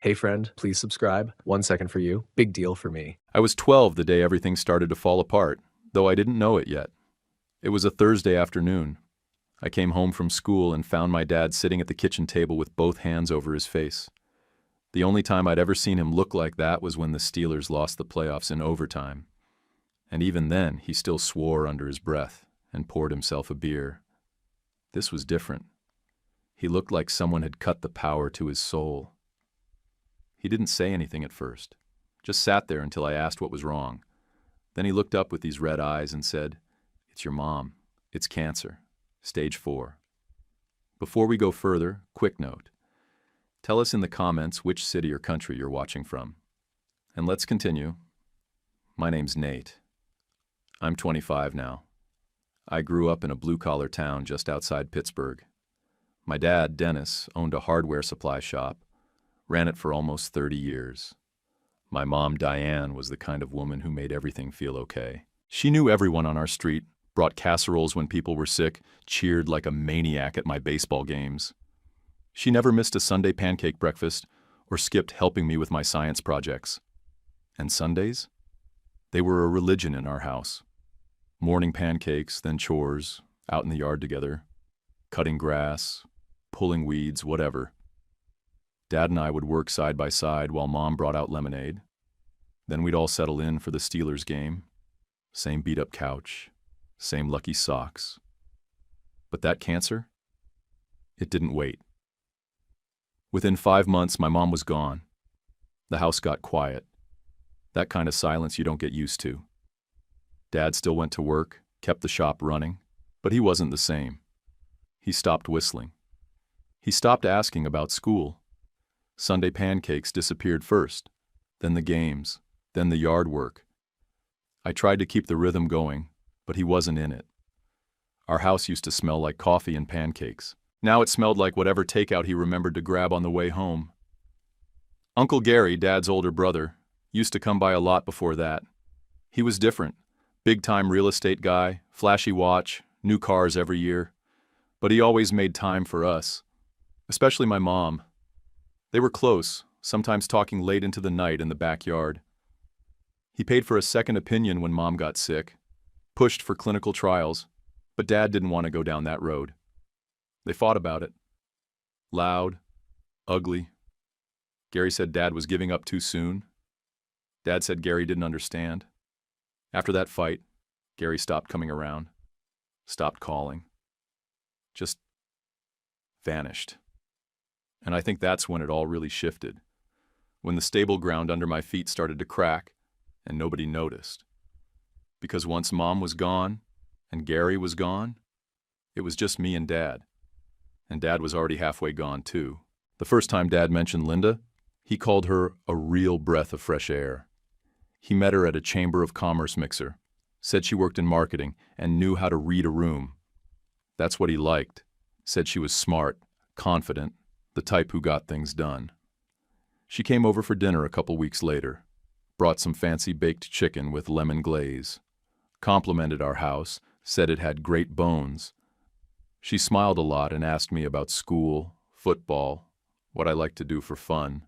Hey friend, please subscribe. 1 second for you. Big deal for me. I was 12 the day everything started to fall apart, though I didn't know it yet. It was a Thursday afternoon. I came home from school and found my dad sitting at the kitchen table with both hands over his face. The only time I'd ever seen him look like that was when the Steelers lost the playoffs in overtime. And even then, he still swore under his breath and poured himself a beer. This was different. He looked like someone had cut the power to his soul. He didn't say anything at first, just sat there until I asked what was wrong. Then he looked up with these red eyes and said, "It's your mom. It's cancer. Stage 4. Before we go further, quick note. Tell us in the comments which city or country you're watching from. And let's continue. My name's Nate. I'm 25 now. I grew up in a blue-collar town just outside Pittsburgh. My dad, Dennis, owned a hardware supply shop, ran it for almost 30 years. My mom, Diane, was the kind of woman who made everything feel okay. She knew everyone on our street, brought casseroles when people were sick, cheered like a maniac at my baseball games. She never missed a Sunday pancake breakfast or skipped helping me with my science projects. And Sundays? They were a religion in our house. Morning pancakes, then chores, out in the yard together, cutting grass, pulling weeds, whatever. Dad and I would work side by side while Mom brought out lemonade. Then we'd all settle in for the Steelers game. Same beat-up couch, same lucky socks. But that cancer? It didn't wait. Within 5 months, my mom was gone. The house got quiet. That kind of silence you don't get used to. Dad still went to work, kept the shop running, but he wasn't the same. He stopped whistling. He stopped asking about school. Sunday pancakes disappeared first, then the games, then the yard work. I tried to keep the rhythm going, but he wasn't in it. Our house used to smell like coffee and pancakes. Now it smelled like whatever takeout he remembered to grab on the way home. Uncle Gary, Dad's older brother, used to come by a lot before that. He was different. Big-time real estate guy, flashy watch, new cars every year. But he always made time for us, especially my mom. They were close, sometimes talking late into the night in the backyard. He paid for a second opinion when Mom got sick, pushed for clinical trials, but Dad didn't want to go down that road. They fought about it. Loud, ugly. Gary said Dad was giving up too soon. Dad said Gary didn't understand. After that fight, Gary stopped coming around, stopped calling, just vanished. And I think that's when it all really shifted, when the stable ground under my feet started to crack and nobody noticed. Because once Mom was gone and Gary was gone, it was just me and Dad. And Dad was already halfway gone too. The first time Dad mentioned Linda, he called her a real breath of fresh air. He met her at a Chamber of Commerce mixer, said she worked in marketing and knew how to read a room. That's what he liked, said she was smart, confident, the type who got things done. She came over for dinner a couple weeks later, brought some fancy baked chicken with lemon glaze, complimented our house, said it had great bones. She smiled a lot and asked me about school, football, what I liked to do for fun.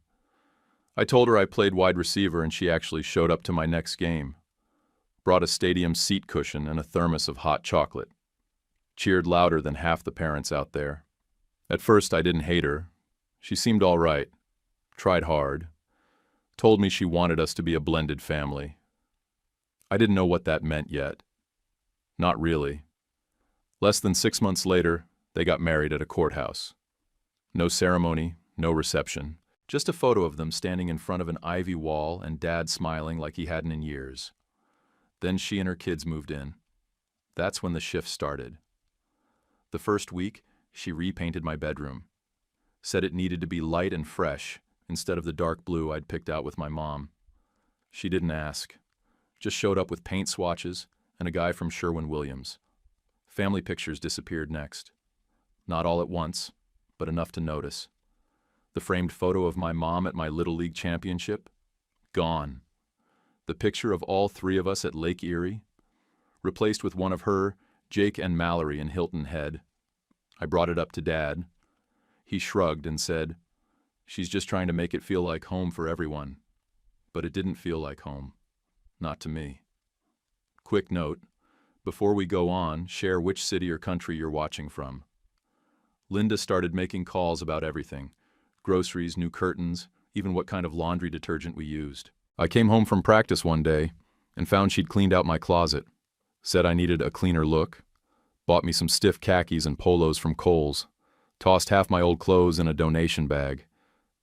I told her I played wide receiver and she actually showed up to my next game, brought a stadium seat cushion and a thermos of hot chocolate, cheered louder than half the parents out there. At first I didn't hate her. She seemed all right, tried hard, told me she wanted us to be a blended family. I didn't know what that meant yet. Not really. Less than 6 months later, they got married at a courthouse. No ceremony, no reception, just a photo of them standing in front of an ivy wall and Dad smiling like he hadn't in years. Then she and her kids moved in. That's when the shift started. The first week, she repainted my bedroom. Said it needed to be light and fresh instead of the dark blue I'd picked out with my mom. She didn't ask. Just showed up with paint swatches and a guy from Sherwin-Williams. Family pictures disappeared next. Not all at once, but enough to notice. The framed photo of my mom at my Little League championship? Gone. The picture of all 3 of us at Lake Erie? Replaced with one of her, Jake, and Mallory in Hilton Head. I brought it up to Dad. He shrugged and said, She's just trying to make it feel like home for everyone. But it didn't feel like home. Not to me. Quick note, before we go on, share which city or country you're watching from. Linda started making calls about everything. Groceries, new curtains, even what kind of laundry detergent we used. I came home from practice one day and found she'd cleaned out my closet. Said I needed a cleaner look. Bought me some stiff khakis and polos from Kohl's. Tossed half my old clothes in a donation bag.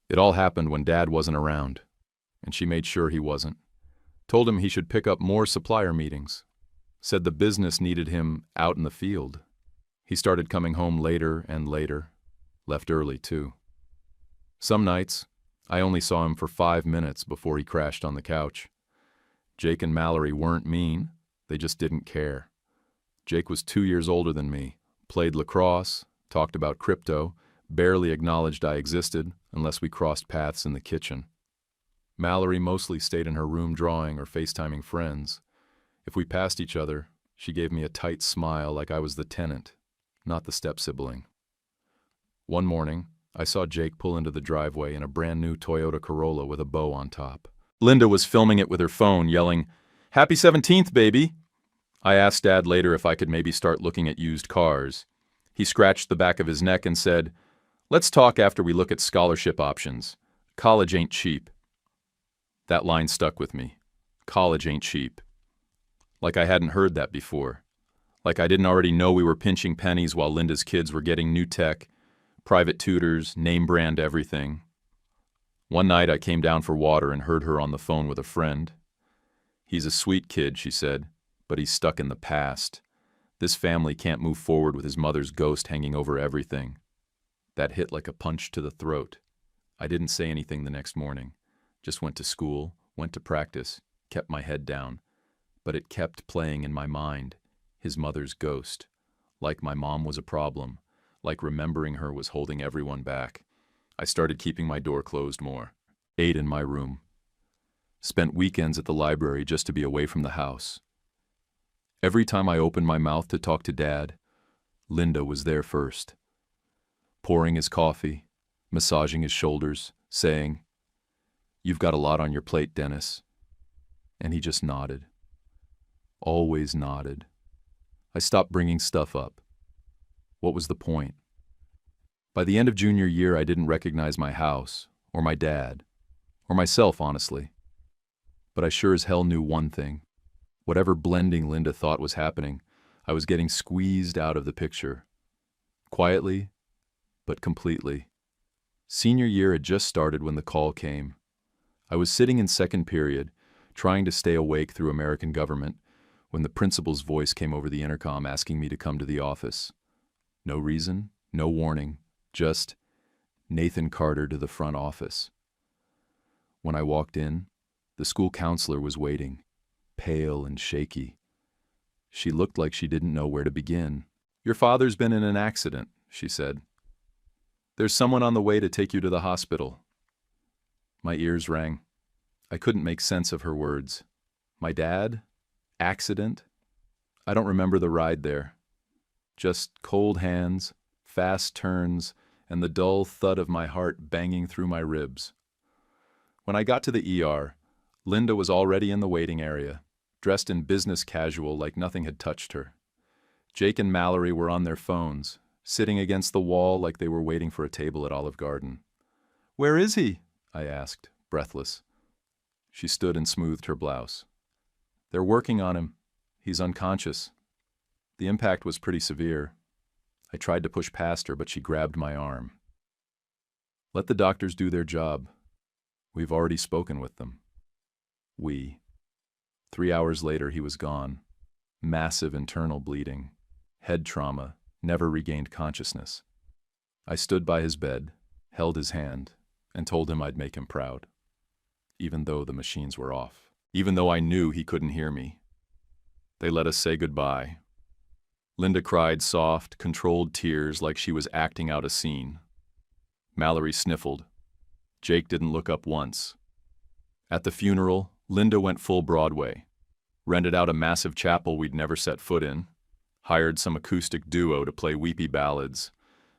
It all happened when Dad wasn't around. And she made sure he wasn't. Told him he should pick up more supplier meetings. Said the business needed him out in the field. He started coming home later and later. Left early, too. Some nights, I only saw him for 5 minutes before he crashed on the couch. Jake and Mallory weren't mean, they just didn't care. Jake was 2 years older than me, played lacrosse, talked about crypto, barely acknowledged I existed unless we crossed paths in the kitchen. Mallory mostly stayed in her room drawing or FaceTiming friends. If we passed each other, she gave me a tight smile like I was the tenant, not the step-sibling. One morning, I saw Jake pull into the driveway in a brand new Toyota Corolla with a bow on top. Linda was filming it with her phone, yelling, "Happy 17th, baby!" I asked Dad later if I could maybe start looking at used cars. He scratched the back of his neck and said, "Let's talk after we look at scholarship options. College ain't cheap." That line stuck with me. College ain't cheap. Like I hadn't heard that before. Like I didn't already know we were pinching pennies while Linda's kids were getting new tech, private tutors, name brand everything. One night I came down for water and heard her on the phone with a friend. "He's a sweet kid," she said, "but he's stuck in the past. This family can't move forward with his mother's ghost hanging over everything." That hit like a punch to the throat. I didn't say anything the next morning. Just went to school, went to practice, kept my head down. But it kept playing in my mind, his mother's ghost. Like my mom was a problem, like remembering her was holding everyone back. I started keeping my door closed more. Ate in my room. Spent weekends at the library just to be away from the house. Every time I opened my mouth to talk to Dad, Linda was there first. Pouring his coffee, massaging his shoulders, saying, "You've got a lot on your plate, Dennis." And he just nodded. Always nodded. I stopped bringing stuff up. What was the point? By the end of junior year, I didn't recognize my house, or my dad, or myself, honestly. But I sure as hell knew one thing. Whatever blending Linda thought was happening, I was getting squeezed out of the picture. Quietly, but completely. Senior year had just started when the call came. I was sitting in second period, trying to stay awake through American government, when the principal's voice came over the intercom asking me to come to the office. No reason, no warning, just Nathan Carter to the front office. When I walked in, the school counselor was waiting, pale and shaky. She looked like she didn't know where to begin. "Your father's been in an accident," she said. "There's someone on the way to take you to the hospital." My ears rang. I couldn't make sense of her words. My dad? Accident? I don't remember the ride there. Just cold hands, fast turns, and the dull thud of my heart banging through my ribs. When I got to the ER, Linda was already in the waiting area, dressed in business casual like nothing had touched her. Jake and Mallory were on their phones, sitting against the wall like they were waiting for a table at Olive Garden. "Where is he?" I asked, breathless. She stood and smoothed her blouse. "They're working on him. He's unconscious." The impact was pretty severe. I tried to push past her, but she grabbed my arm. "Let the doctors do their job. We've already spoken with them." We. 3 hours later, he was gone. Massive internal bleeding. Head trauma. Never regained consciousness. I stood by his bed, held his hand, and told him I'd make him proud. Even though the machines were off. Even though I knew he couldn't hear me. They let us say goodbye. Linda cried soft, controlled tears like she was acting out a scene. Mallory sniffled. Jake didn't look up once. At the funeral, Linda went full Broadway. Rented out a massive chapel we'd never set foot in. Hired some acoustic duo to play weepy ballads.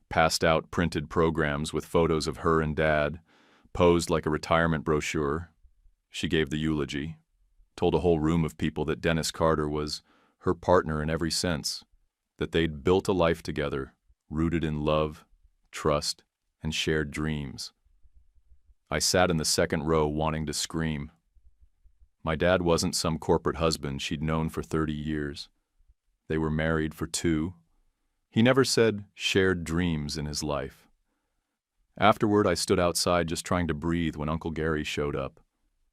Passed out printed programs with photos of her and Dad. Posed like a retirement brochure, she gave the eulogy, told a whole room of people that Dennis Carter was her partner in every sense, that they'd built a life together, rooted in love, trust, and shared dreams. I sat in the second row wanting to scream. My dad wasn't some corporate husband she'd known for 30 years. They were married for 2. He never said shared dreams in his life. Afterward, I stood outside just trying to breathe when Uncle Gary showed up.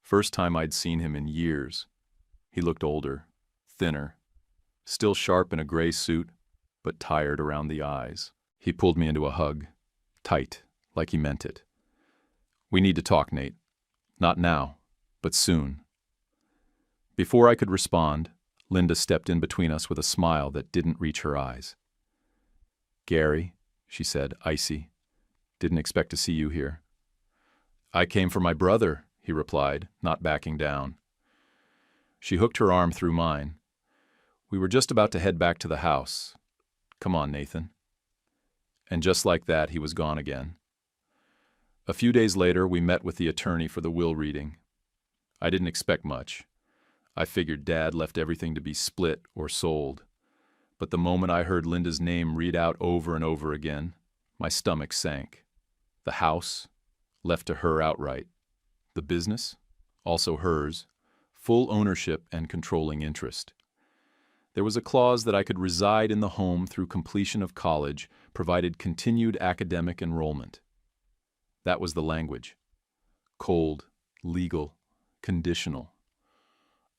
First time I'd seen him in years. He looked older, thinner, still sharp in a gray suit, but tired around the eyes. He pulled me into a hug, tight, like he meant it. "We need to talk, Nate. Not now, but soon." Before I could respond, Linda stepped in between us with a smile that didn't reach her eyes. "Gary," she said, icy, "didn't expect to see you here." "I came for my brother," he replied, not backing down. She hooked her arm through mine. "We were just about to head back to the house. Come on, Nathan." And just like that, he was gone again. A few days later, we met with the attorney for the will reading. I didn't expect much. I figured Dad left everything to be split or sold. But the moment I heard Linda's name read out over and over again, my stomach sank. The house, left to her outright. The business, also hers, full ownership and controlling interest. There was a clause that I could reside in the home through completion of college, provided continued academic enrollment. That was the language. Cold, legal, conditional.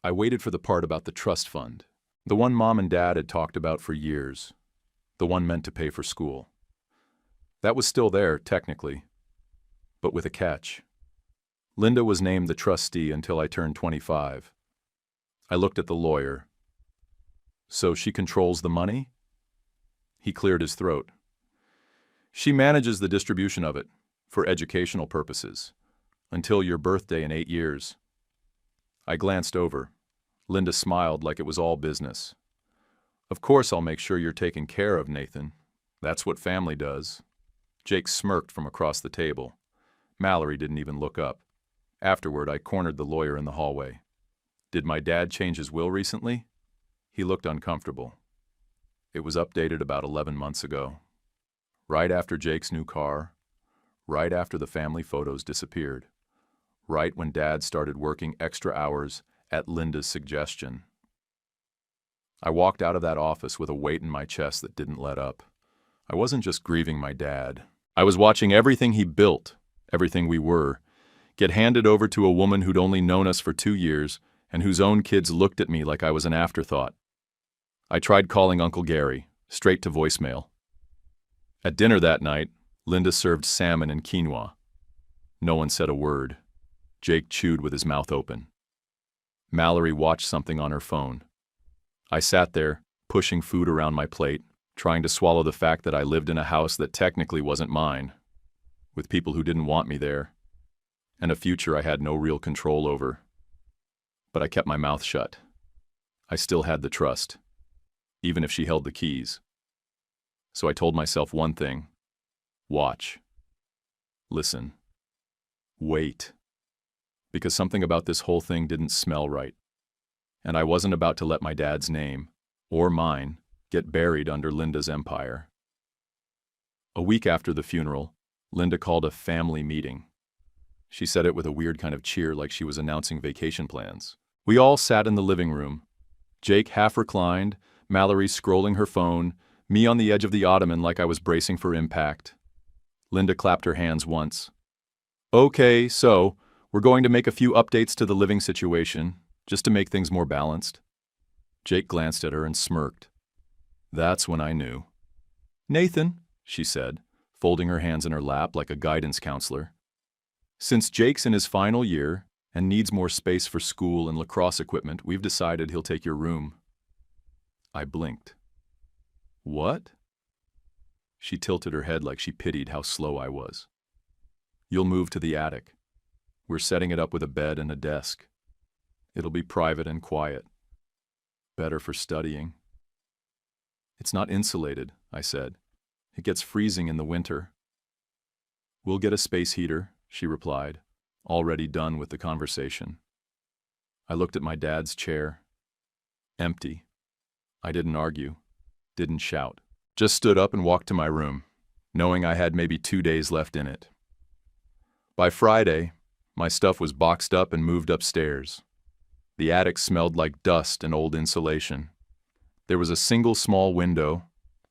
I waited for the part about the trust fund, the one Mom and Dad had talked about for years, the one meant to pay for school. That was still there, technically, but with a catch. Linda was named the trustee until I turned 25. I looked at the lawyer. "So she controls the money?" He cleared his throat. "She manages the distribution of it, for educational purposes, until your birthday in 8 years. I glanced over. Linda smiled like it was all business. "Of course I'll make sure you're taken care of, Nathan. That's what family does." Jake smirked from across the table. Mallory didn't even look up. Afterward, I cornered the lawyer in the hallway. "Did my dad change his will recently?" He looked uncomfortable. It was updated about 11 months ago. Right after Jake's new car, right after the family photos disappeared, right when Dad started working extra hours at Linda's suggestion. I walked out of that office with a weight in my chest that didn't let up. I wasn't just grieving my dad. I was watching everything he built, everything we were, get handed over to a woman who'd only known us for 2 years and whose own kids looked at me like I was an afterthought. I tried calling Uncle Gary, straight to voicemail. At dinner that night, Linda served salmon and quinoa. No one said a word. Jake chewed with his mouth open. Mallory watched something on her phone. I sat there, pushing food around my plate, trying to swallow the fact that I lived in a house that technically wasn't mine, with people who didn't want me there, and a future I had no real control over. But I kept my mouth shut. I still had the trust, even if she held the keys. So I told myself one thing: watch, listen, wait. Because something about this whole thing didn't smell right. And I wasn't about to let my dad's name, or mine, get buried under Linda's empire. A week after the funeral, Linda called a family meeting. She said it with a weird kind of cheer, like she was announcing vacation plans. We all sat in the living room. Jake half reclined, Mallory scrolling her phone, me on the edge of the ottoman like I was bracing for impact. Linda clapped her hands once. "Okay, so we're going to make a few updates to the living situation, just to make things more balanced." Jake glanced at her and smirked. That's when I knew. "Nathan," she said, folding her hands in her lap like a guidance counselor, "since Jake's in his final year and needs more space for school and lacrosse equipment, we've decided he'll take your room." I blinked. "What?" She tilted her head like she pitied how slow I was. "You'll move to the attic. We're setting it up with a bed and a desk. It'll be private and quiet. Better for studying." "It's not insulated," I said. "It gets freezing in the winter." "We'll get a space heater, she replied, already done with the conversation. I looked at my dad's chair. Empty. I didn't argue, didn't shout. Just stood up and walked to my room, knowing I had maybe 2 days left in it. By Friday, my stuff was boxed up and moved upstairs. The attic smelled like dust and old insulation. There was a single small window,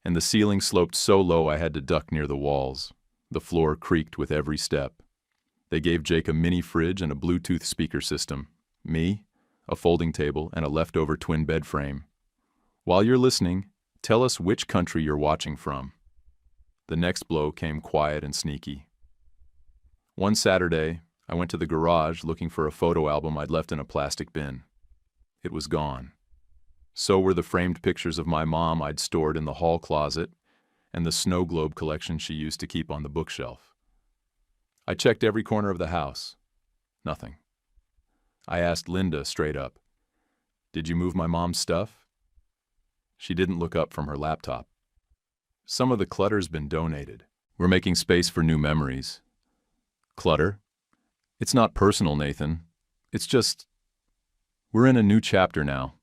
and the ceiling sloped so low I had to duck near the walls. The floor creaked with every step. They gave Jake a mini fridge and a Bluetooth speaker system. Me, a folding table, and a leftover twin bed frame. While you're listening, tell us which country you're watching from. The next blow came quiet and sneaky. One Saturday, I went to the garage looking for a photo album I'd left in a plastic bin. It was gone. So were the framed pictures of my mom I'd stored in the hall closet and the snow globe collection she used to keep on the bookshelf. I checked every corner of the house. Nothing. I asked Linda straight up, "Did you move my mom's stuff?" She didn't look up from her laptop. "Some of the clutter's been donated. We're making space for new memories." Clutter? It's not personal, Nathan. It's just, we're in a new chapter now.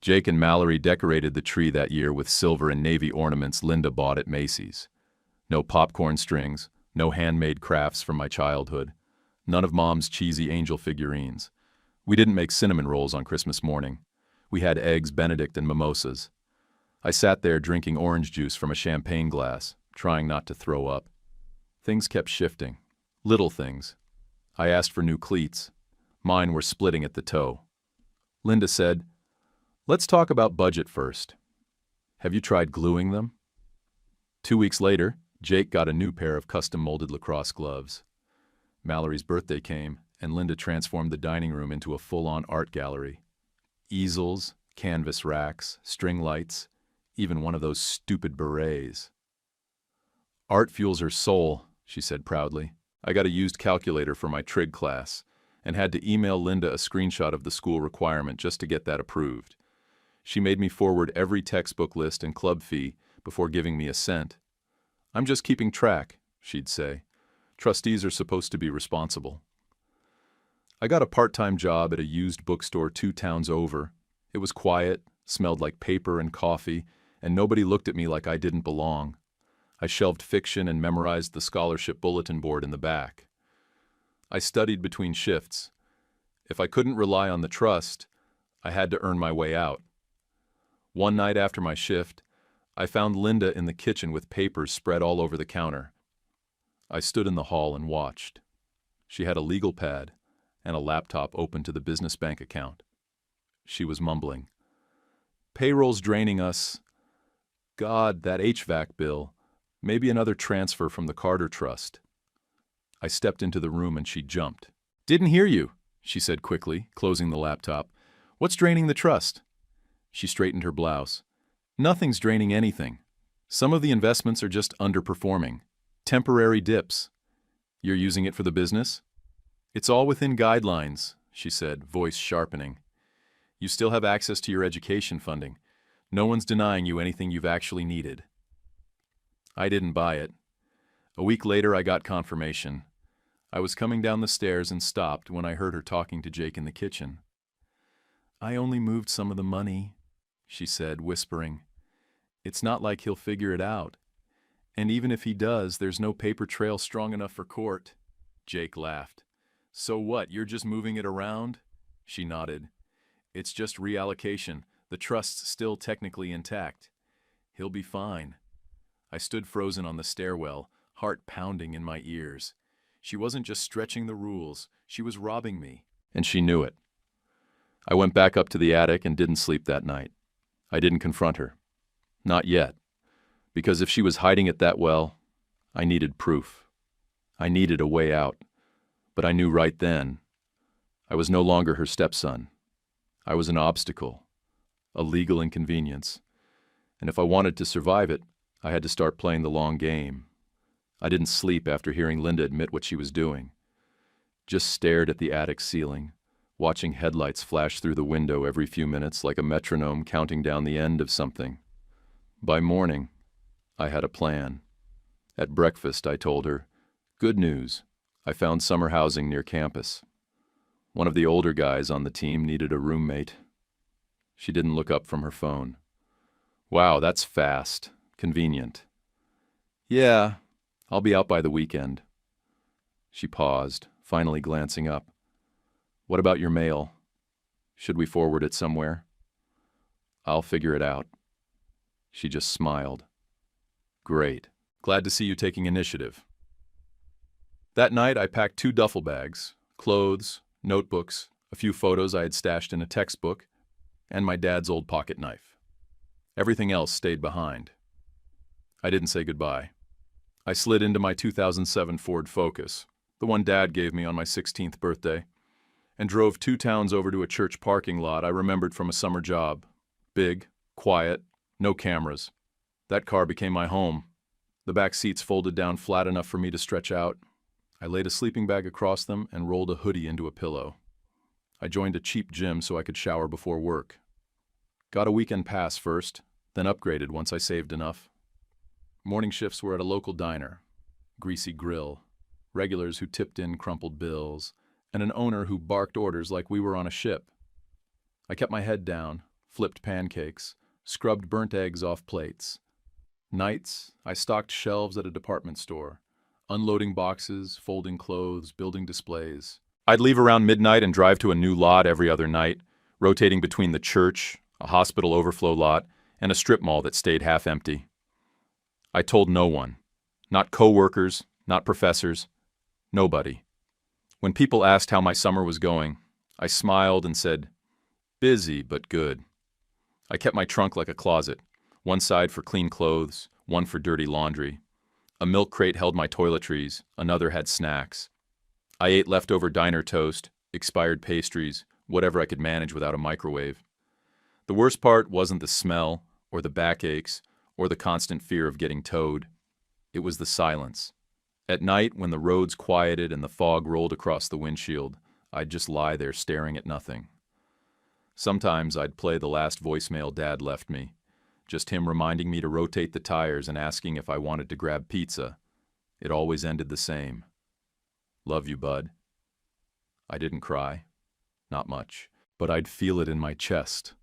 Jake and Mallory decorated the tree that year with silver and navy ornaments Linda bought at Macy's. No popcorn strings, no handmade crafts from my childhood, none of Mom's cheesy angel figurines. We didn't make cinnamon rolls on Christmas morning. We had eggs Benedict and mimosas. I sat there drinking orange juice from a champagne glass, trying not to throw up. Things kept shifting. Little things. I asked for new cleats. Mine were splitting at the toe. Linda said, "Let's talk about budget first. Have you tried gluing them?" 2 weeks later, Jake got a new pair of custom-molded lacrosse gloves. Mallory's birthday came, and Linda transformed the dining room into a full-on art gallery. Easels, canvas racks, string lights, even one of those stupid berets. "Art fuels her soul," she said proudly. I got a used calculator for my trig class and had to email Linda a screenshot of the school requirement just to get that approved. She made me forward every textbook list and club fee before giving me a cent. "I'm just keeping track," she'd say. "Trustees are supposed to be responsible." I got a part-time job at a used bookstore 2 towns over. It was quiet, smelled like paper and coffee, and nobody looked at me like I didn't belong. I shelved fiction and memorized the scholarship bulletin board in the back. I studied between shifts. If I couldn't rely on the trust, I had to earn my way out. One night after my shift, I found Linda in the kitchen with papers spread all over the counter. I stood in the hall and watched. She had a legal pad and a laptop open to the business bank account. She was mumbling. "Payroll's draining us. God, that HVAC bill. Maybe another transfer from the Carter Trust." I stepped into the room and she jumped. "Didn't hear you," she said quickly, closing the laptop. "What's draining the trust?" She straightened her blouse. "Nothing's draining anything. Some of the investments are just underperforming. Temporary dips. You're using it for the business?" "It's all within guidelines," she said, voice sharpening. "You still have access to your education funding. No one's denying you anything you've actually needed." I didn't buy it. A week later, I got confirmation. I was coming down the stairs and stopped when I heard her talking to Jake in the kitchen. "I only moved some of the money," she said, whispering. "It's not like he'll figure it out. And even if he does, there's no paper trail strong enough for court." Jake laughed. "So what, you're just moving it around?" She nodded. "It's just reallocation. The trust's still technically intact. He'll be fine." I stood frozen on the stairwell, heart pounding in my ears. She wasn't just stretching the rules, she was robbing me. And she knew it. I went back up to the attic and didn't sleep that night. I didn't confront her. Not yet. Because if she was hiding it that well, I needed proof. I needed a way out. But I knew right then, I was no longer her stepson. I was an obstacle, a legal inconvenience. And if I wanted to survive it, I had to start playing the long game. I didn't sleep after hearing Linda admit what she was doing. Just stared at the attic ceiling, watching headlights flash through the window every few minutes like a metronome counting down the end of something. By morning, I had a plan. At breakfast, I told her, "Good news. I found summer housing near campus. One of the older guys on the team needed a roommate. She didn't look up from her phone. Wow, that's fast. Convenient. Yeah, I'll be out by the weekend. She paused, finally glancing up. What about your mail? Should we forward it somewhere? I'll figure it out. She just smiled. Great. Glad to see you taking initiative. That night, I packed 2 duffel bags, clothes, notebooks, a few photos I had stashed in a textbook, and my dad's old pocket knife. Everything else stayed behind. I didn't say goodbye. I slid into my 2007 Ford Focus, the one Dad gave me on my 16th birthday, and drove 2 towns over to a church parking lot I remembered from a summer job. Big, quiet, no cameras. That car became my home. The back seats folded down flat enough for me to stretch out. I laid a sleeping bag across them and rolled a hoodie into a pillow. I joined a cheap gym so I could shower before work. Got a weekend pass first, then upgraded once I saved enough. Morning shifts were at a local diner, greasy grill, regulars who tipped in crumpled bills, and an owner who barked orders like we were on a ship. I kept my head down, flipped pancakes, scrubbed burnt eggs off plates. Nights, I stocked shelves at a department store, unloading boxes, folding clothes, building displays. I'd leave around midnight and drive to a new lot every other night, rotating between the church, a hospital overflow lot, and a strip mall that stayed half empty. I told no one. Not coworkers, not professors, nobody. When people asked how my summer was going, I smiled and said, busy but good. I kept my trunk like a closet, one side for clean clothes, one for dirty laundry. A milk crate held my toiletries, another had snacks. I ate leftover diner toast, expired pastries, whatever I could manage without a microwave. The worst part wasn't the smell, or the backaches, or the constant fear of getting towed. It was the silence. At night, when the roads quieted and the fog rolled across the windshield, I'd just lie there staring at nothing. Sometimes I'd play the last voicemail Dad left me, just him reminding me to rotate the tires and asking if I wanted to grab pizza. It always ended the same. Love you, bud. I didn't cry. Not much. But I'd feel it in my chest,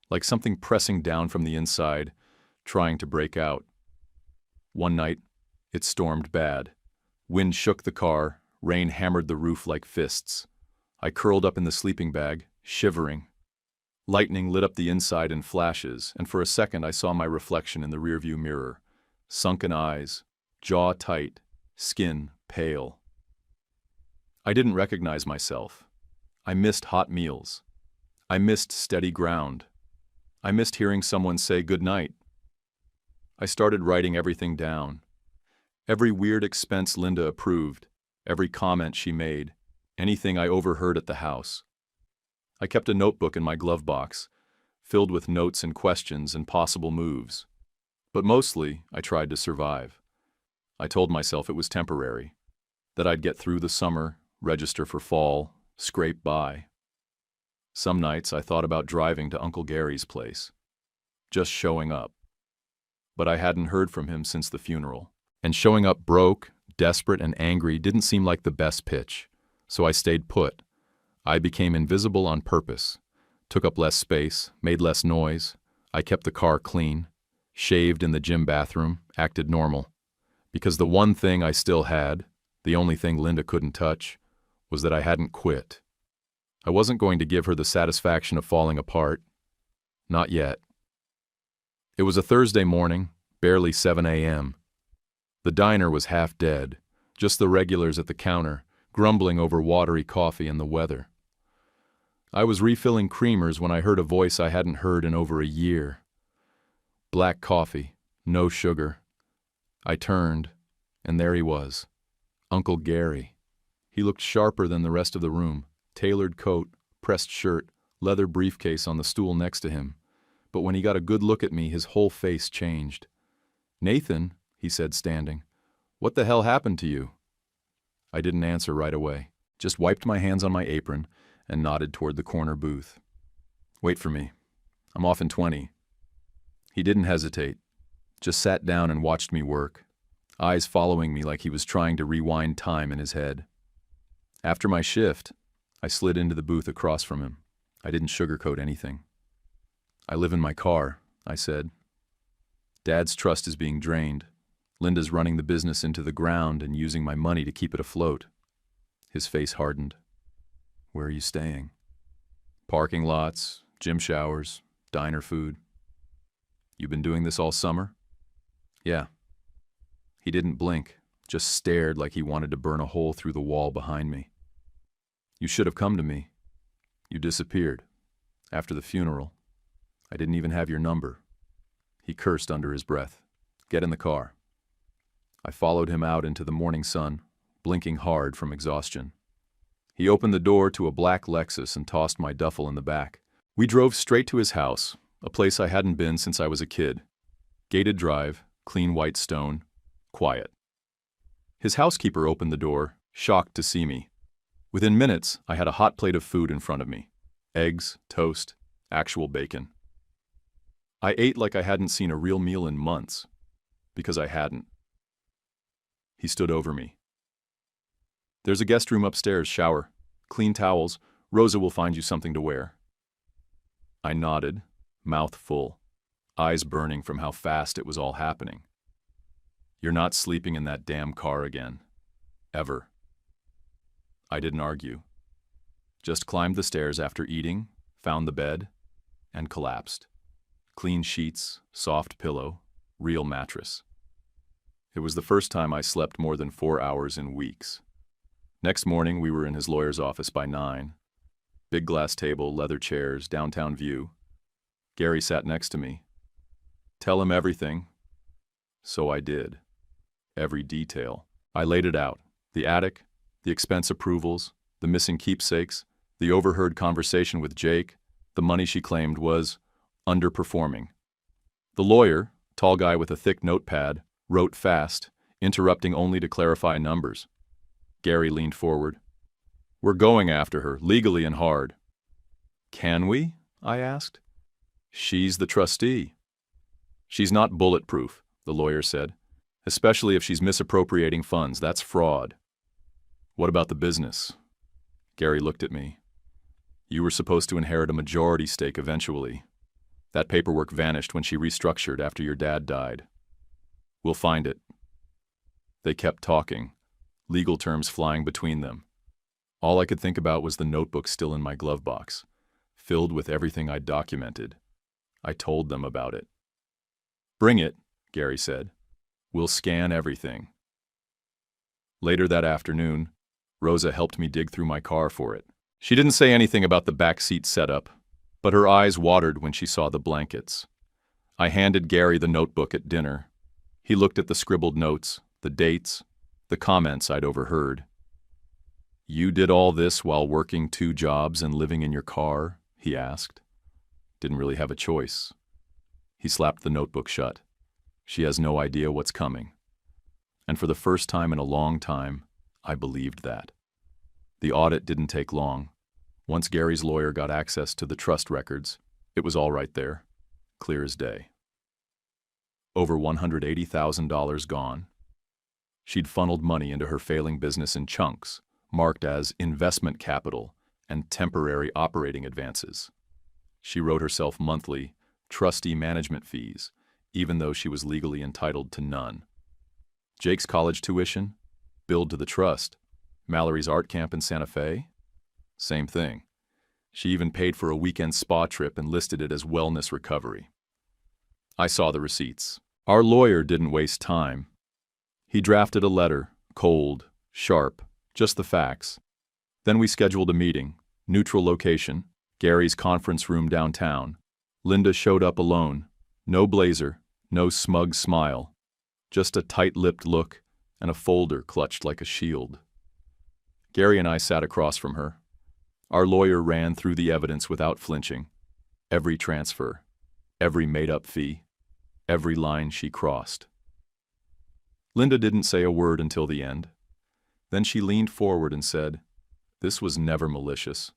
like something pressing down from the inside, trying to break out. One night, it stormed bad. Wind shook the car, rain hammered the roof like fists. I curled up in the sleeping bag, shivering. Lightning lit up the inside in flashes, and for a second I saw my reflection in the rearview mirror. Sunken eyes, jaw tight, skin pale. I didn't recognize myself. I missed hot meals. I missed steady ground. I missed hearing someone say good night. I started writing everything down. Every weird expense Linda approved, every comment she made, anything I overheard at the house. I kept a notebook in my glove box, filled with notes and questions and possible moves. But mostly, I tried to survive. I told myself it was temporary, that I'd get through the summer, register for fall, scrape by. Some nights I thought about driving to Uncle Gary's place, just showing up. But I hadn't heard from him since the funeral, and showing up broke, desperate, and angry didn't seem like the best pitch, so I stayed put. I became invisible on purpose, took up less space, made less noise. I kept the car clean, shaved in the gym bathroom, acted normal. Because the one thing I still had, the only thing Linda couldn't touch, was that I hadn't quit. I wasn't going to give her the satisfaction of falling apart. Not yet. It was a Thursday morning, barely 7 a.m. The diner was half dead, just the regulars at the counter, grumbling over watery coffee and the weather. I was refilling creamers when I heard a voice I hadn't heard in over a year. Black coffee, no sugar. I turned, and there he was, Uncle Gary. He looked sharper than the rest of the room, tailored coat, pressed shirt, leather briefcase on the stool next to him. But when he got a good look at me, his whole face changed. "Nathan," he said, standing, "what the hell happened to you?" I didn't answer right away, just wiped my hands on my apron and nodded toward the corner booth. "Wait for me. I'm off in 20. He didn't hesitate, just sat down and watched me work, eyes following me like he was trying to rewind time in his head. After my shift, I slid into the booth across from him. I didn't sugarcoat anything. "I live in my car," I said. "Dad's trust is being drained. Linda's running the business into the ground and using my money to keep it afloat." His face hardened. "Where are you staying?" "Parking lots, gym showers, diner food." "You been doing this all summer?" "Yeah." He didn't blink, just stared like he wanted to burn a hole through the wall behind me. "You should have come to me. You disappeared. After the funeral. I didn't even have your number." He cursed under his breath. "Get in the car." I followed him out into the morning sun, blinking hard from exhaustion. He opened the door to a black Lexus and tossed my duffel in the back. We drove straight to his house, a place I hadn't been since I was a kid. Gated drive, clean white stone, quiet. His housekeeper opened the door, shocked to see me. Within minutes, I had a hot plate of food in front of me. Eggs, toast, actual bacon. I ate like I hadn't seen a real meal in months, because I hadn't. He stood over me. "There's a guest room upstairs, shower. Clean towels. Rosa will find you something to wear." I nodded, mouth full, eyes burning from how fast it was all happening. "You're not sleeping in that damn car again. Ever." I didn't argue. Just climbed the stairs after eating, found the bed, and collapsed. Clean sheets, soft pillow, real mattress. It was the first time I slept more than 4 hours in weeks. Next morning, we were in his lawyer's office by 9. Big glass table, leather chairs, downtown view. Gary sat next to me. "Tell him everything." So I did. Every detail. I laid it out. The attic, the expense approvals, the missing keepsakes, the overheard conversation with Jake, the money she claimed was underperforming. The lawyer, tall guy with a thick notepad, wrote fast, interrupting only to clarify numbers. Gary leaned forward. "We're going after her, legally and hard." "Can we?" I asked. "She's the trustee." "She's not bulletproof," the lawyer said. "Especially if she's misappropriating funds. That's fraud." "What about the business?" Gary looked at me. "You were supposed to inherit a majority stake eventually. That paperwork vanished when she restructured after your dad died. We'll find it." They kept talking, legal terms flying between them. All I could think about was the notebook still in my glove box, filled with everything I'd documented. I told them about it. "Bring it," Gary said. "We'll scan everything." Later that afternoon, Rosa helped me dig through my car for it. She didn't say anything about the backseat setup, but her eyes watered when she saw the blankets. I handed Gary the notebook at dinner. He looked at the scribbled notes, the dates, the comments I'd overheard. "You did all this while working 2 jobs and living in your car?" he asked. Didn't really have a choice. He slapped the notebook shut. She has no idea what's coming. And for the first time in a long time, I believed that. The audit didn't take long. Once Gary's lawyer got access to the trust records, it was all right there, clear as day. Over $180,000 gone. She'd funneled money into her failing business in chunks, marked as investment capital and temporary operating advances. She wrote herself monthly, trustee management fees, even though she was legally entitled to none. Jake's college tuition, billed to the trust. Mallory's art camp in Santa Fe, same thing. She even paid for a weekend spa trip and listed it as wellness recovery. I saw the receipts. Our lawyer didn't waste time. He drafted a letter, cold, sharp, just the facts. Then we scheduled a meeting, neutral location, Gary's conference room downtown. Linda showed up alone, no blazer, no smug smile, just a tight-lipped look and a folder clutched like a shield. Gary and I sat across from her. Our lawyer ran through the evidence without flinching. Every transfer, every made-up fee, every line she crossed. Linda didn't say a word until the end. Then she leaned forward and said, "This was never malicious.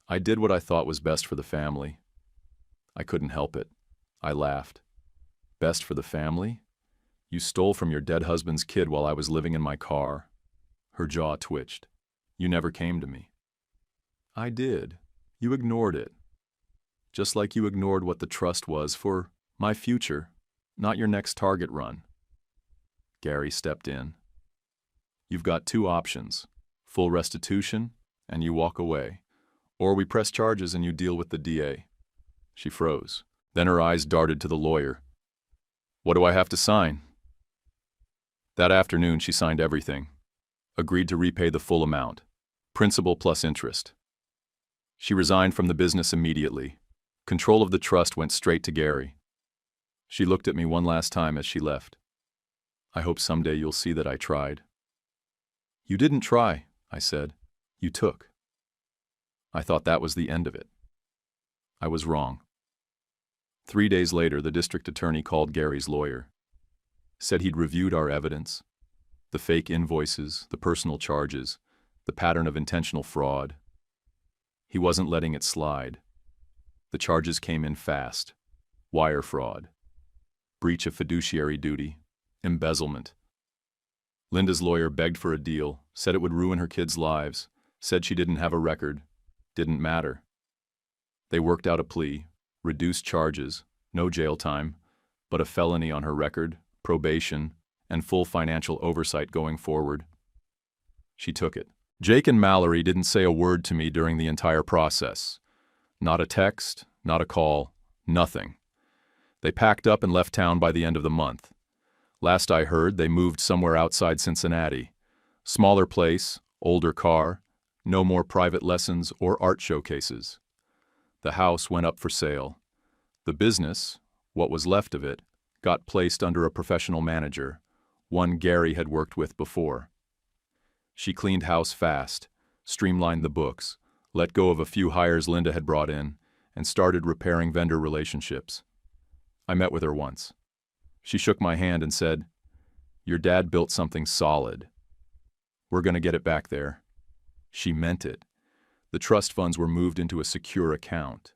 I did what I thought was best for the family." I couldn't help it. I laughed. "Best for the family? You stole from your dead husband's kid while I was living in my car." Her jaw twitched. You never came to me. I did. You ignored it. Just like you ignored what the trust was for my future, not your next Target run. Gary stepped in. You've got two options: full restitution, and you walk away. Or we press charges and you deal with the DA. She froze. Then her eyes darted to the lawyer. What do I have to sign? That afternoon she signed everything. Agreed to repay the full amount, principal plus interest. She resigned from the business immediately. Control of the trust went straight to Gary. She looked at me one last time as she left. I hope someday you'll see that I tried. You didn't try, I said. You took. I thought that was the end of it. I was wrong. 3 days later, the district attorney called Gary's lawyer. Said he'd reviewed our evidence, the fake invoices, the personal charges, the pattern of intentional fraud. He wasn't letting it slide. The charges came in fast. Wire fraud, breach of fiduciary duty, embezzlement. Linda's lawyer begged for a deal, said it would ruin her kids' lives, said she didn't have a record, didn't matter. They worked out a plea, reduced charges, no jail time, but a felony on her record, probation, and full financial oversight going forward. She took it. Jake and Mallory didn't say a word to me during the entire process. Not a text, not a call, nothing. They packed up and left town by the end of the month. Last I heard, they moved somewhere outside Cincinnati. Smaller place, older car, no more private lessons or art showcases. The house went up for sale. The business, what was left of it, got placed under a professional manager, one Gary had worked with before. She cleaned house fast, streamlined the books, let go of a few hires Linda had brought in, and started repairing vendor relationships. I met with her once. She shook my hand and said, "Your dad built something solid. We're going to get it back there." She meant it. The trust funds were moved into a secure account.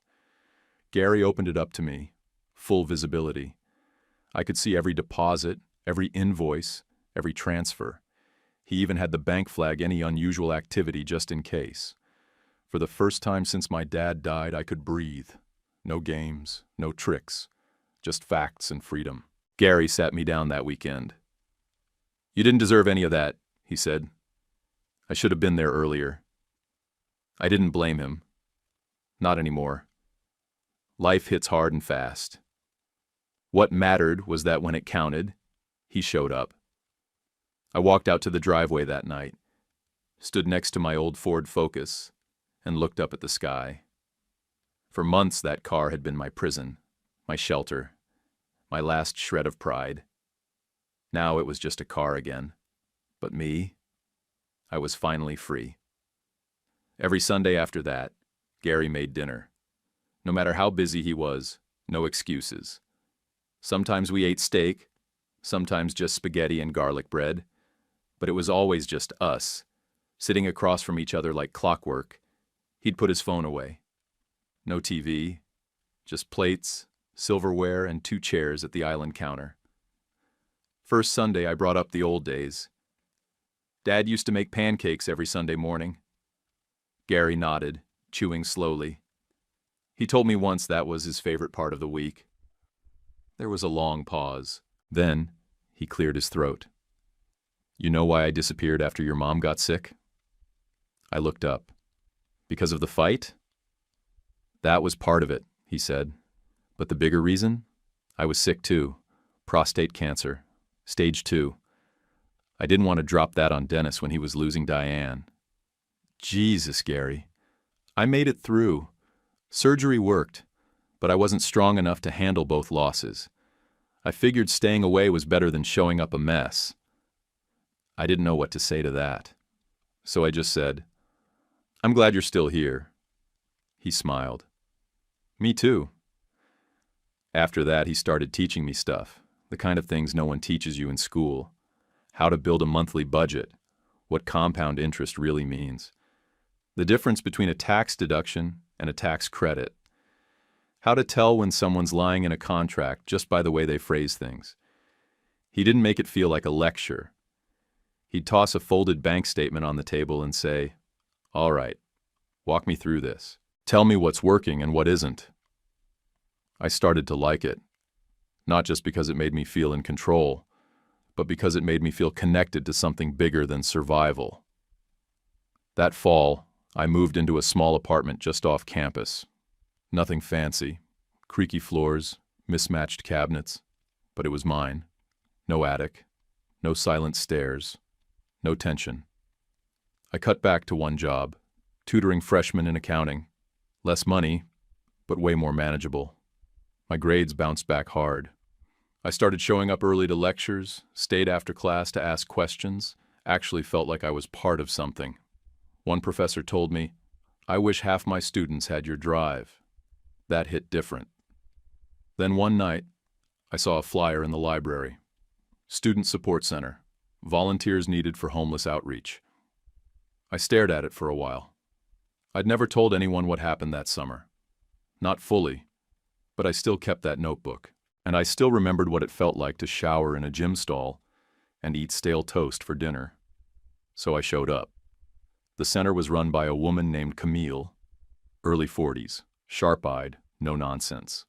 Gary opened it up to me, full visibility. I could see every deposit, every invoice, every transfer. He even had the bank flag any unusual activity just in case. For the first time since my dad died, I could breathe. No games, no tricks, just facts and freedom. Gary sat me down that weekend. "You didn't deserve any of that," he said. "I should have been there earlier." I didn't blame him. Not anymore. Life hits hard and fast. What mattered was that when it counted, he showed up. I walked out to the driveway that night, stood next to my old Ford Focus, and looked up at the sky. For months that car had been my prison, my shelter, my last shred of pride. Now it was just a car again. But me, I was finally free. Every Sunday after that, Gary made dinner. No matter how busy he was, no excuses. Sometimes we ate steak, sometimes just spaghetti and garlic bread, but it was always just us, sitting across from each other like clockwork. He'd put his phone away. No TV, just plates, silverware, and 2 chairs at the island counter. First Sunday, I brought up the old days. Dad used to make pancakes every Sunday morning. Gary nodded, chewing slowly. He told me once that was his favorite part of the week. There was a long pause. Then, he cleared his throat. "You know why I disappeared after your mom got sick?" I looked up. "Because of the fight?" "That was part of it," he said. "But the bigger reason? I was sick too. Prostate cancer. Stage 2. I didn't want to drop that on Dennis when he was losing Diane." Jesus, Gary. I made it through. Surgery worked, but I wasn't strong enough to handle both losses. I figured staying away was better than showing up a mess. I didn't know what to say to that. So I just said, "I'm glad you're still here." He smiled. "Me too." After that, he started teaching me stuff, the kind of things no one teaches you in school. How to build a monthly budget, what compound interest really means, the difference between a tax deduction and a tax credit, how to tell when someone's lying in a contract just by the way they phrase things. He didn't make it feel like a lecture. He'd toss a folded bank statement on the table and say, All right, walk me through this. Tell me what's working and what isn't. I started to like it, not just because it made me feel in control, but because it made me feel connected to something bigger than survival. That fall, I moved into a small apartment just off campus. Nothing fancy, creaky floors, mismatched cabinets, but it was mine. No attic, no silent stairs, no tension. I cut back to one job, tutoring freshmen in accounting. Less money, but way more manageable. My grades bounced back hard. I started showing up early to lectures, stayed after class to ask questions, actually felt like I was part of something. One professor told me, "I wish half my students had your drive." That hit different. Then one night, I saw a flyer in the library. Student Support Center. Volunteers needed for homeless outreach. I stared at it for a while. I'd never told anyone what happened that summer. Not fully, but I still kept that notebook. And I still remembered what it felt like to shower in a gym stall and eat stale toast for dinner. So I showed up. The center was run by a woman named Camille, early 40s, sharp-eyed, no nonsense.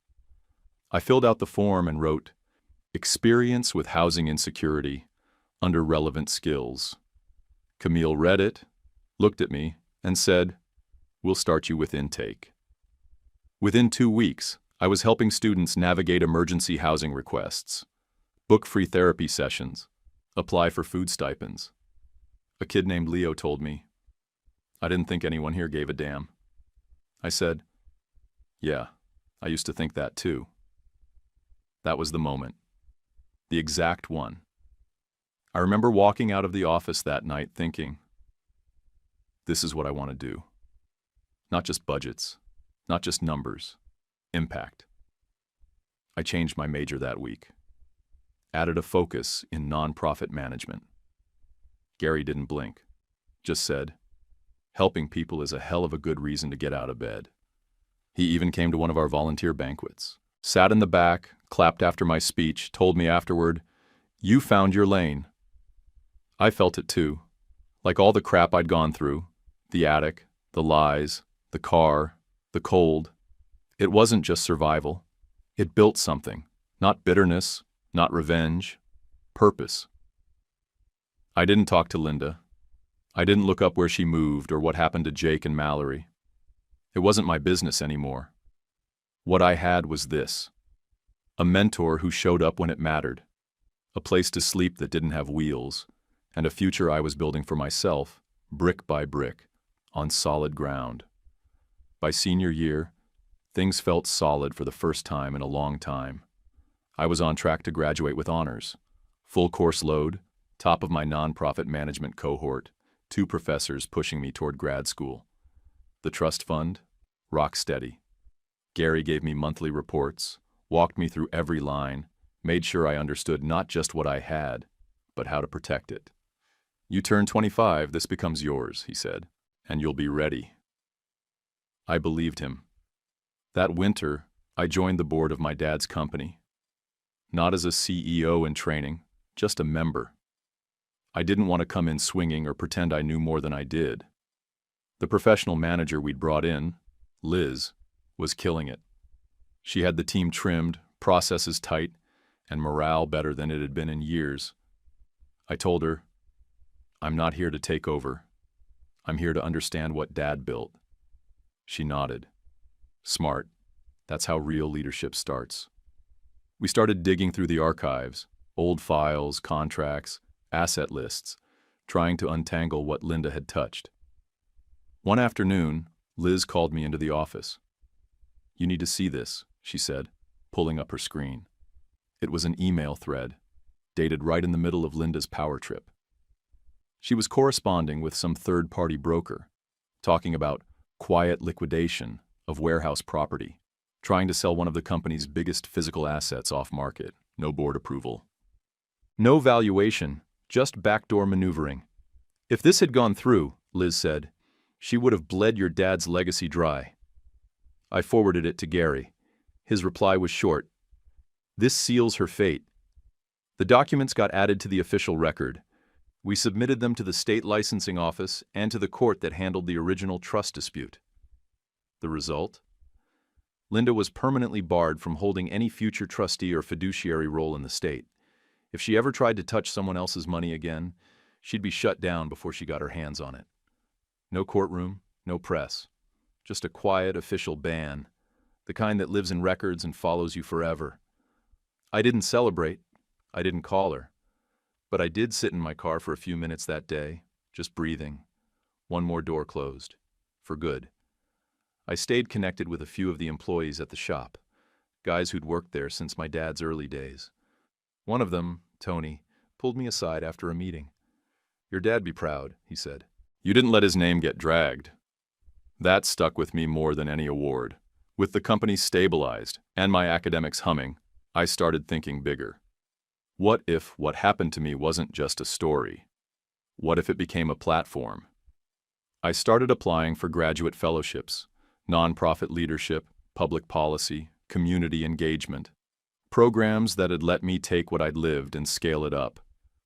I filled out the form and wrote, "Experience with housing insecurity, under relevant skills." Camille read it, looked at me, and said, "We'll start you with intake." Within 2 weeks, I was helping students navigate emergency housing requests, book free therapy sessions, apply for food stipends. A kid named Leo told me, "I didn't think anyone here gave a damn." I said, "Yeah, I used to think that too." That was the moment. The exact one. I remember walking out of the office that night thinking, this is what I want to do. Not just budgets, not just numbers, impact. I changed my major that week. Added a focus in nonprofit management. Gary didn't blink, just said, "Helping people is a hell of a good reason to get out of bed." He even came to one of our volunteer banquets, sat in the back, clapped after my speech, told me afterward, "You found your lane." I felt it too, like all the crap I'd gone through, the attic, the lies, the car, the cold. It wasn't just survival. It built something, not bitterness, not revenge, purpose. I didn't talk to Linda. I didn't look up where she moved or what happened to Jake and Mallory. It wasn't my business anymore. What I had was this: a mentor who showed up when it mattered, a place to sleep that didn't have wheels, and a future I was building for myself, brick by brick, on solid ground. By senior year, things felt solid for the first time in a long time. I was on track to graduate with honors, full course load, top of my nonprofit management cohort, 2 professors pushing me toward grad school. The trust fund, rock steady. Gary gave me monthly reports, walked me through every line, made sure I understood not just what I had, but how to protect it. "You turn 25, this becomes yours," he said, "and you'll be ready." I believed him. That winter, I joined the board of my dad's company. Not as a CEO in training, just a member. I didn't want to come in swinging or pretend I knew more than I did. The professional manager we'd brought in, Liz, was killing it. She had the team trimmed, processes tight, and morale better than it had been in years. I told her, "I'm not here to take over. I'm here to understand what Dad built." She nodded. Smart. That's how real leadership starts. We started digging through the archives, old files, contracts, asset lists, trying to untangle what Linda had touched. One afternoon, Liz called me into the office. "You need to see this," she said, pulling up her screen. It was an email thread, dated right in the middle of Linda's power trip. She was corresponding with some third-party broker, talking about quiet liquidation of warehouse property, trying to sell one of the company's biggest physical assets off-market, no board approval. No valuation, just backdoor maneuvering. "If this had gone through," Liz said, "she would have bled your dad's legacy dry." I forwarded it to Gary. His reply was short. "This seals her fate." The documents got added to the official record. We submitted them to the state licensing office and to the court that handled the original trust dispute. The result? Linda was permanently barred from holding any future trustee or fiduciary role in the state. If she ever tried to touch someone else's money again, she'd be shut down before she got her hands on it. No courtroom, no press. Just a quiet official ban, the kind that lives in records and follows you forever. I didn't celebrate. I didn't call her. But I did sit in my car for a few minutes that day, just breathing. One more door closed. For good. I stayed connected with a few of the employees at the shop, guys who'd worked there since my dad's early days. One of them, Tony, pulled me aside after a meeting. "Your dad'd be proud," he said. "You didn't let his name get dragged." That stuck with me more than any award. With the company stabilized and my academics humming, I started thinking bigger. What if what happened to me wasn't just a story? What if it became a platform? I started applying for graduate fellowships, nonprofit leadership, public policy, community engagement. Programs that'd let me take what I'd lived and scale it up.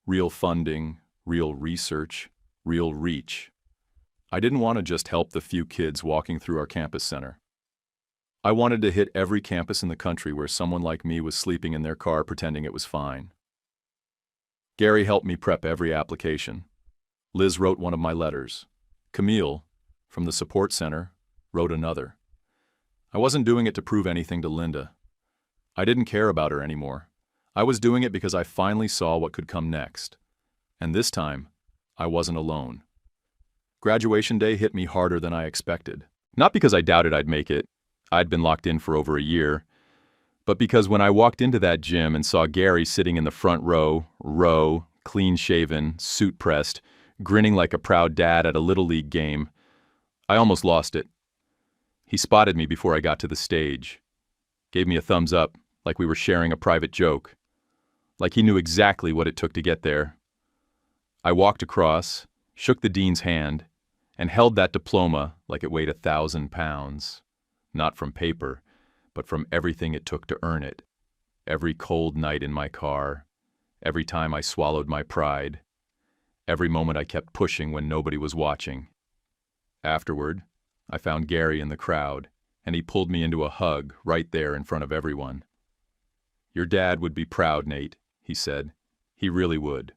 Real funding, real research, real reach. I didn't want to just help the few kids walking through our campus center. I wanted to hit every campus in the country where someone like me was sleeping in their car pretending it was fine. Gary helped me prep every application. Liz wrote one of my letters. Camille, from the support center, wrote another. I wasn't doing it to prove anything to Linda. I didn't care about her anymore. I was doing it because I finally saw what could come next. And this time, I wasn't alone. Graduation day hit me harder than I expected. Not because I doubted I'd make it. I'd been locked in for over a year. But because when I walked into that gym and saw Gary sitting in the front row, clean-shaven, suit-pressed, grinning like a proud dad at a Little League game, I almost lost it. He spotted me before I got to the stage. Gave me a thumbs up, like we were sharing a private joke. Like he knew exactly what it took to get there. I walked across, shook the dean's hand, and held that diploma like it weighed 1,000 pounds. Not from paper, but from everything it took to earn it. Every cold night in my car, every time I swallowed my pride, every moment I kept pushing when nobody was watching. Afterward, I found Gary in the crowd, and he pulled me into a hug right there in front of everyone. "Your dad would be proud, Nate," he said. "He really would."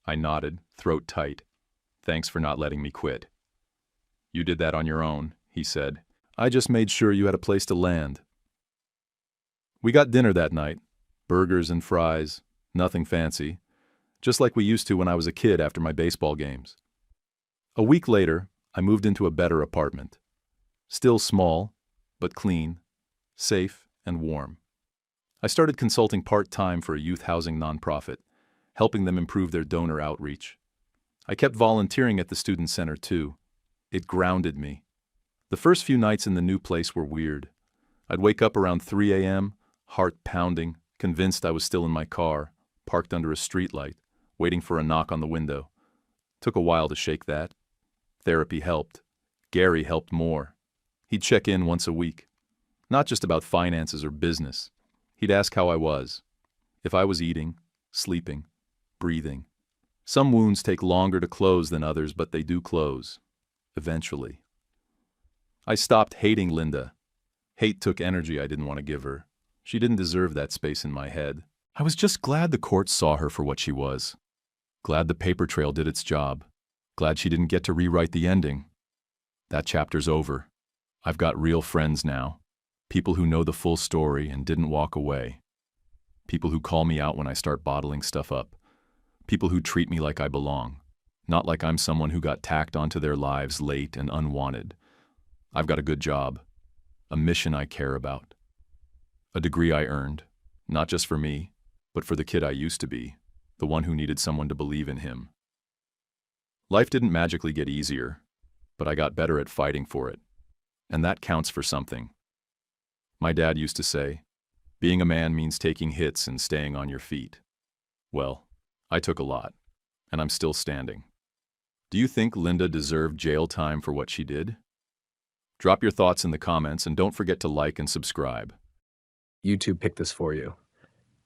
I nodded, throat tight. "Thanks for not letting me quit." "You did that on your own," he said. "I just made sure you had a place to land." We got dinner that night. Burgers and fries, nothing fancy. Just like we used to when I was a kid after my baseball games. A week later, I moved into a better apartment. Still small, but clean, safe, and warm. I started consulting part-time for a youth housing nonprofit, helping them improve their donor outreach. I kept volunteering at the student center too. It grounded me. The first few nights in the new place were weird. I'd wake up around 3 a.m., heart pounding, convinced I was still in my car, parked under a streetlight, waiting for a knock on the window. Took a while to shake that. Therapy helped. Gary helped more. He'd check in once a week. Not just about finances or business. He'd ask how I was. If I was eating, sleeping, breathing. Some wounds take longer to close than others, but they do close. Eventually. I stopped hating Linda. Hate took energy I didn't want to give her. She didn't deserve that space in my head. I was just glad the court saw her for what she was. Glad the paper trail did its job. Glad she didn't get to rewrite the ending. That chapter's over. I've got real friends now. People who know the full story and didn't walk away. People who call me out when I start bottling stuff up. People who treat me like I belong. Not like I'm someone who got tacked onto their lives late and unwanted. I've got a good job. A mission I care about. A degree I earned. Not just for me, but for the kid I used to be. The one who needed someone to believe in him. Life didn't magically get easier, but I got better at fighting for it. And that counts for something. My dad used to say, being a man means taking hits and staying on your feet. Well, I took a lot, and I'm still standing. Do you think Linda deserved jail time for what she did? Drop your thoughts in the comments and don't forget to like and subscribe. YouTube picked this for you.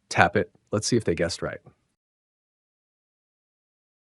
Tap it. Let's see if they guessed right.